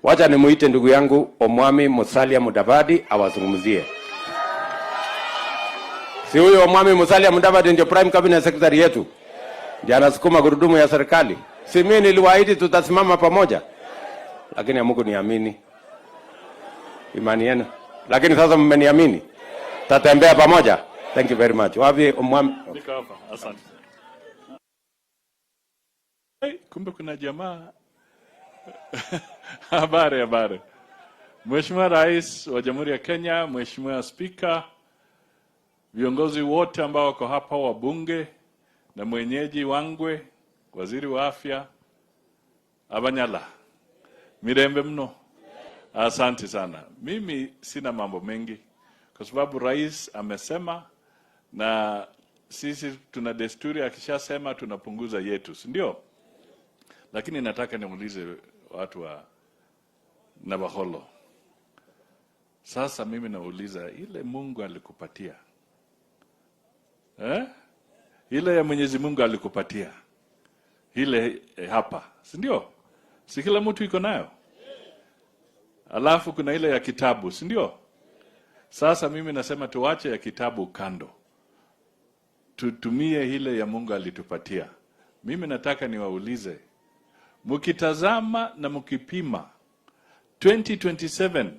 Wacha nimuite ndugu yangu Omwami Musalia Mudavadi awazungumzie. Si huyo Omwami Musalia Mudavadi ndio Prime Cabinet Secretary yetu? Ndiye anasukuma gurudumu ya serikali. Si mimi niliwaahidi tutasimama pamoja. Lakini hamkuniamini. Imani yenu. Lakini sasa mmeniamini. Tutatembea pamoja. Thank you very much. Wapi Omwami? Niko hapa. Asante. Kumbe kuna jamaa. Habari. Mheshimiwa Rais wa Jamhuri ya Kenya, Mheshimiwa Spika, viongozi wote ambao wako hapa, wabunge na mwenyeji wangwe, waziri wa afya, Abanyala, mirembe mno. Asante sana. Mimi sina mambo mengi kwa sababu rais amesema, na sisi tuna desturi akishasema tunapunguza yetu, si ndio? Lakini nataka niulize watu wa Navaholo. Sasa mimi nauliza, ile Mungu alikupatia, ile ya Mwenyezi Mungu alikupatia, ile hapa, si ndio? Si kila mtu iko nayo. Alafu kuna ile ya kitabu, si ndio? Sasa mimi nasema tuache ya kitabu kando, tutumie ile ya Mungu alitupatia. Mimi nataka niwaulize, mkitazama na mkipima 2027,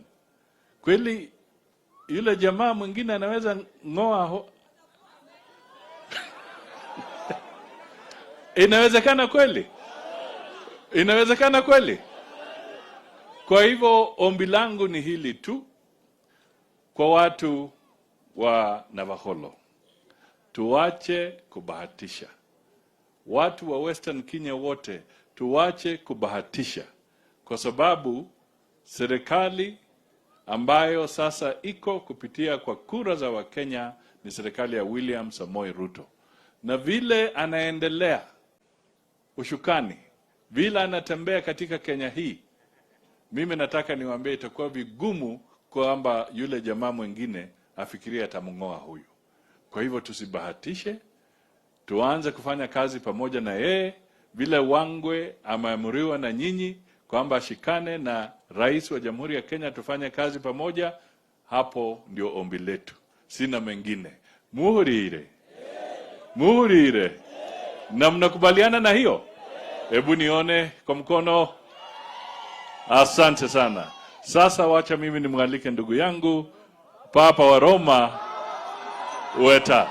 kweli yule jamaa mwingine anaweza ngoa Inawezekana kweli? Inawezekana kweli? Kwa hivyo ombi langu ni hili tu kwa watu wa Navaholo. Tuache kubahatisha. Watu wa Western Kenya wote tuache kubahatisha, kwa sababu serikali ambayo sasa iko kupitia kwa kura za Wakenya ni serikali ya William Samoei Ruto. Na vile anaendelea ushukani, vile anatembea katika Kenya hii, mimi nataka niwaambie itakuwa vigumu kwamba yule jamaa mwingine afikirie atamngoa huyu. Kwa hivyo tusibahatishe, tuanze kufanya kazi pamoja na yeye, vile Wangwe ameamuriwa na nyinyi kwamba ashikane na rais wa Jamhuri ya Kenya, tufanye kazi pamoja. Hapo ndio ombi letu, sina mengine. Muhurire. Na mnakubaliana na hiyo? Hebu nione kwa mkono. Asante sana. Sasa wacha mimi nimwalike ndugu yangu Papa wa Roma Weta.